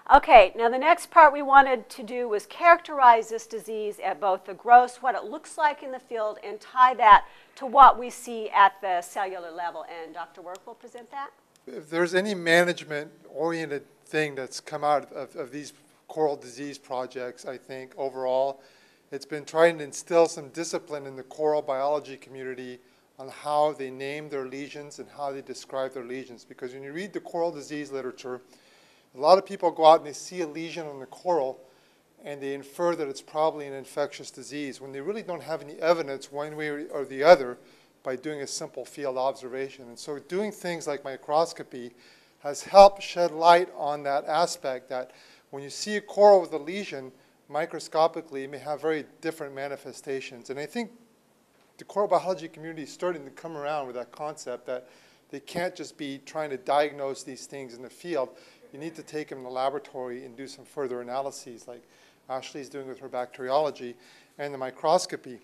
Okay, now the next part we wanted to do was characterize this disease at both the gross, what it looks like in the field, and tie that to what we see at the cellular level. And Dr. Work will present that. If there's any management-oriented thing that's come out of these coral disease projects, I think, overall, it's been trying to instill some discipline in the coral biology community on how they name their lesions and how they describe their lesions. Because when you read the coral disease literature, a lot of people go out and they see a lesion on the coral and they infer that it's probably an infectious disease when they really don't have any evidence one way or the other by doing a simple field observation. And so doing things like microscopy has helped shed light on that aspect, that when you see a coral with a lesion, microscopically it may have very different manifestations. And I think the coral biology community is starting to come around with that concept that they can't just be trying to diagnose these things in the field. You need to take them in the laboratory and do some further analyses like Ashley's doing with her bacteriology and the microscopy.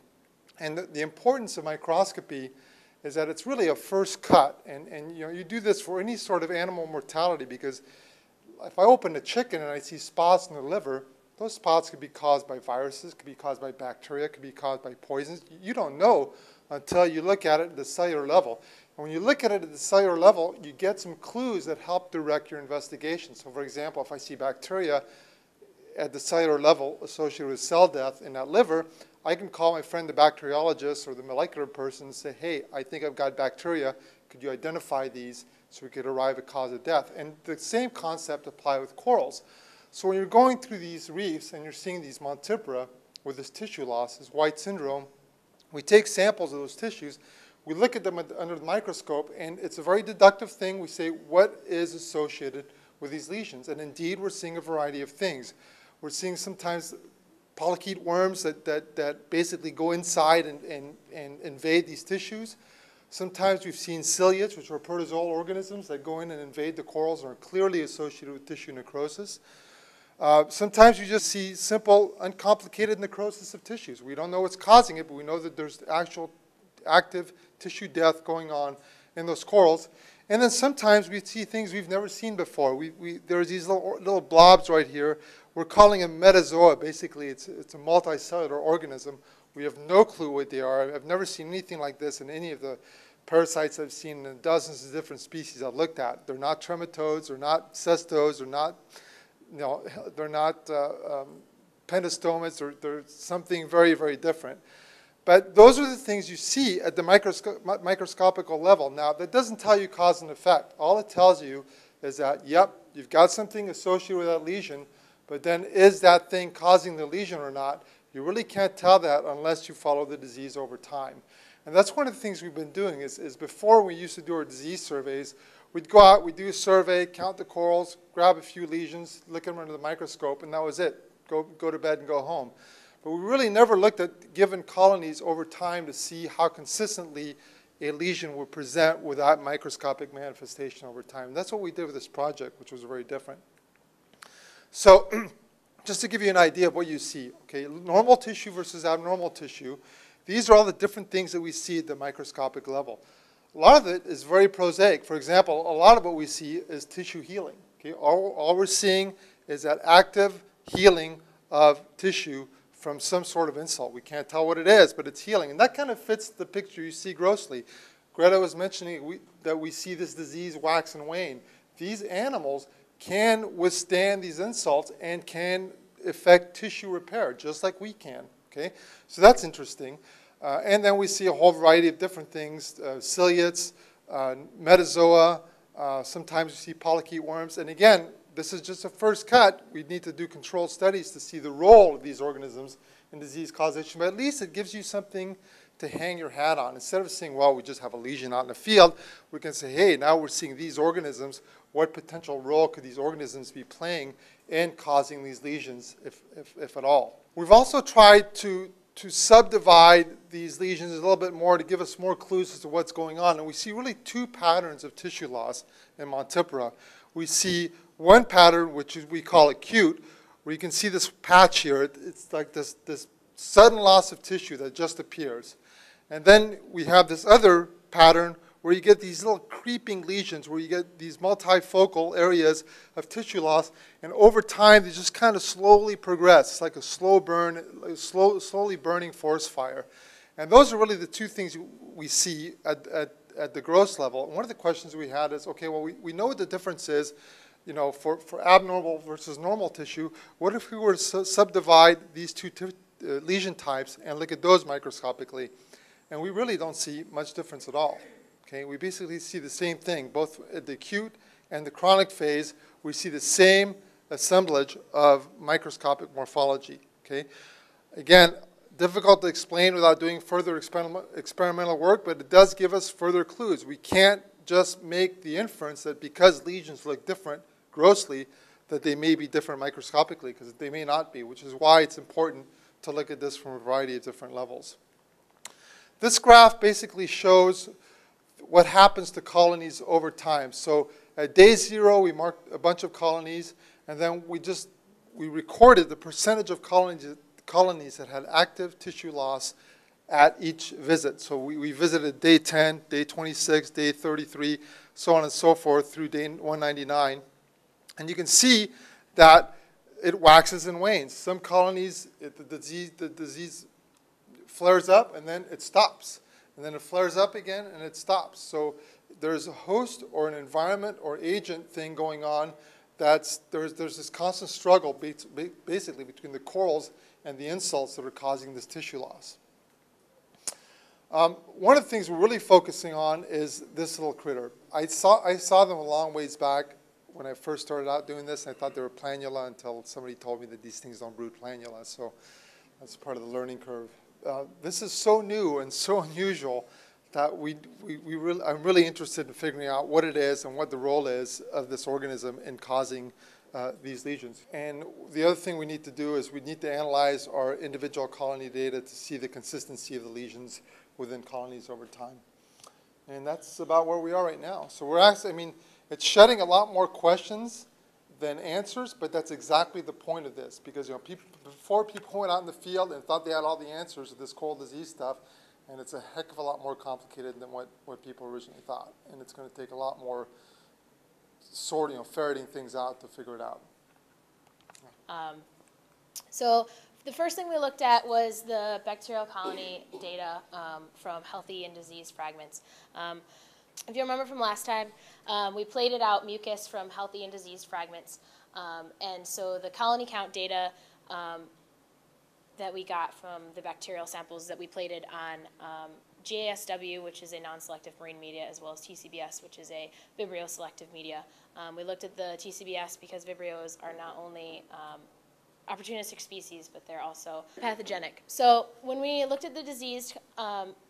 And the importance of microscopy is that it's really a first cut. And you know, you do this for any sort of animal mortality, because if I open a chicken and I see spots in the liver, those spots could be caused by viruses, could be caused by bacteria, could be caused by poisons. You don't know until you look at it at the cellular level. And when you look at it at the cellular level, you get some clues that help direct your investigation. So for example, if I see bacteria at the cellular level associated with cell death in that liver, I can call my friend the bacteriologist or the molecular person and say, hey, I think I've got bacteria. Could you identify these so we could arrive at cause of death? And the same concept applies with corals. So when you're going through these reefs and you're seeing these Montipora with this tissue loss, this white syndrome, we take samples of those tissues, we look at them under the microscope, and it's a very deductive thing. We say, what is associated with these lesions? And indeed, we're seeing a variety of things. We're seeing sometimes polychaete worms that basically go inside and invade these tissues. Sometimes we've seen ciliates, which are protozoal organisms that go in and invade the corals and are clearly associated with tissue necrosis. Sometimes you just see simple, uncomplicated necrosis of tissues. We don't know what's causing it, but we know that there's actual active tissue death going on in those corals. And then sometimes we see things we've never seen before. There's these little blobs right here. We're calling them metazoa. Basically, it's a multicellular organism. We have no clue what they are. I've never seen anything like this in any of the parasites I've seen in dozens of different species I've looked at. They're not trematodes, they're not cestos, they're not, they're not pentostomates, they're something very, very different. But those are the things you see at the microscopical level. Now, that doesn't tell you cause and effect. All it tells you is that, yep, you've got something associated with that lesion, but then is that thing causing the lesion or not? You really can't tell that unless you follow the disease over time. And that's one of the things we've been doing is before we used to do our disease surveys, we'd go out, we'd do a survey, count the corals, grab a few lesions, look at them under the microscope, and that was it. Go to bed and go home. But we really never looked at given colonies over time to see how consistently a lesion would present without microscopic manifestation over time. And that's what we did with this project, which was very different. So just to give you an idea of what you see, okay, normal tissue versus abnormal tissue, these are all the different things that we see at the microscopic level. A lot of it is very prosaic. For example, a lot of what we see is tissue healing. Okay? All we're seeing is that active healing of tissue from some sort of insult. We can't tell what it is, but it's healing. And that kind of fits the picture you see grossly. Greta was mentioning that we see this disease wax and wane. These animals can withstand these insults and can affect tissue repair, just like we can. Okay? So that's interesting. And then we see a whole variety of different things, ciliates, metazoa, sometimes we see polychaete worms. And again, this is just a first cut. We need to do controlled studies to see the role of these organisms in disease causation. But at least it gives you something to hang your hat on. Instead of saying, well, we just have a lesion out in the field, we can say, hey, now we're seeing these organisms. What potential role could these organisms be playing in causing these lesions, if at all? We've also tried to subdivide these lesions a little bit more to give us more clues as to what's going on. And we see really two patterns of tissue loss in Montipora. We see one pattern, which we call acute, where you can see this patch here. It's like this sudden loss of tissue that just appears. And then we have this other pattern where you get these little creeping lesions, where you get these multifocal areas of tissue loss, and over time they just kind of slowly progress. It's like a slow burn, slowly burning forest fire. And those are really the two things we see at the gross level. And one of the questions we had is, okay, well, we know what the difference is, you know, for abnormal versus normal tissue. What if we were to subdivide these two lesion types and look at those microscopically? And we really don't see much difference at all. Okay, we basically see the same thing, both at the acute and the chronic phase. We see the same assemblage of microscopic morphology. Okay, again, difficult to explain without doing further experimental work, but it does give us further clues. We can't just make the inference that because lesions look different grossly, that they may be different microscopically, because they may not be, which is why it's important to look at this from a variety of different levels. This graph basically shows what happens to colonies over time. So at day 0, we marked a bunch of colonies, and then we recorded the percentage of colonies that had active tissue loss at each visit. So we visited day 10, day 26, day 33, so on and so forth through day 199. And you can see that it waxes and wanes. Some colonies, the disease flares up and then it stops. And then it flares up again and it stops. So there's a host or an environment or agent thing going on. There's this constant struggle basically between the corals and the insults that are causing this tissue loss. One of the things we're really focusing on is this little critter. I saw them a long ways back when I first started out doing this. I thought they were planula until somebody told me that these things don't brood planula. So that's part of the learning curve. This is so new and so unusual that I'm really interested in figuring out what it is and what the role is of this organism in causing these lesions. And the other thing we need to do is we need to analyze our individual colony data to see the consistency of the lesions within colonies over time. And that's about where we are right now. So we're actually, I mean, it's shedding a lot more questions than answers, but that's exactly the point of this. Because, you know, before people went out in the field and thought they had all the answers to this coral disease stuff, and it's a heck of a lot more complicated than what people originally thought. And it's going to take a lot more sorting, ferreting things out to figure it out. So the first thing we looked at was the bacterial colony data from healthy and diseased fragments. If you remember from last time, we plated out mucus from healthy and diseased fragments. And so the colony count data that we got from the bacterial samples that we plated on GASW, which is a non-selective marine media, as well as TCBS, which is a Vibrio-selective media. We looked at the TCBS because Vibrios are not only opportunistic species, but they're also pathogenic. So when we looked at the diseased,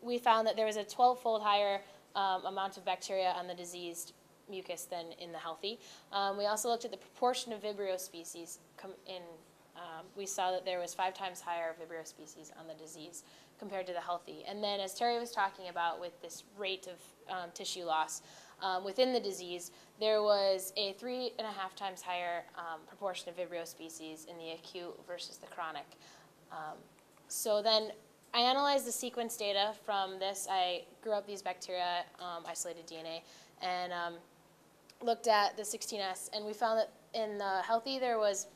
we found that there was a 12-fold higher amount of bacteria on the diseased mucus than in the healthy. We also looked at the proportion of Vibrio species we saw that there was 5 times higher Vibrio species on the disease compared to the healthy. And then as Terry was talking about with this rate of tissue loss within the disease, there was a 3.5 times higher proportion of Vibrio species in the acute versus the chronic. So then I analyzed the sequence data from this. I grew up these bacteria, isolated DNA, and looked at the 16S, and we found that in the healthy it was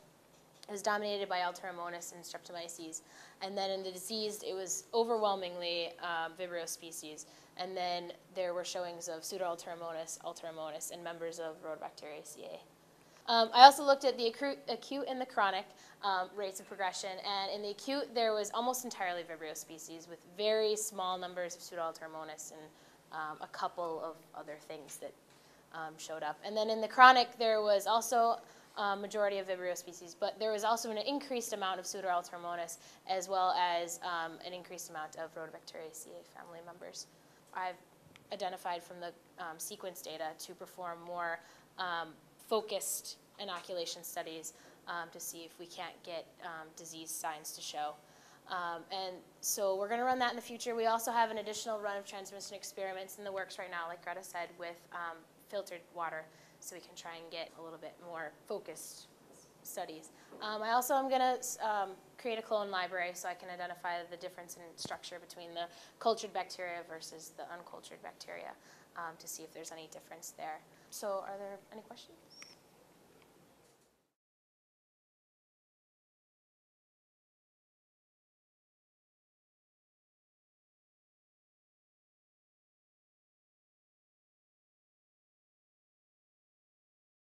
dominated by Alteramonas and Streptomyces, and then in the diseased it was overwhelmingly Vibrio species, and then there were showings of Pseudoalteramonas, and members of Rhodobacteriaceae. I also looked at the acute and the chronic rates of progression, and in the acute there was almost entirely Vibrio species with very small numbers of Pseudoalteramonas and a couple of other things that showed up. And then in the chronic there was also majority of Vibrio species, but there was also an increased amount of Pseudoalteramonas as well as an increased amount of Rhodobacteriaceae family members. I've identified from the sequence data to perform more focused inoculation studies to see if we can't get disease signs to show. And so we're going to run that in the future. We also have an additional run of transmission experiments in the works right now, like Greta said, with filtered water, so we can try and get a little bit more focused studies. I also am going to create a clone library so I can identify the difference in structure between the cultured bacteria versus the uncultured bacteria. to see if there's any difference there. So are there any questions?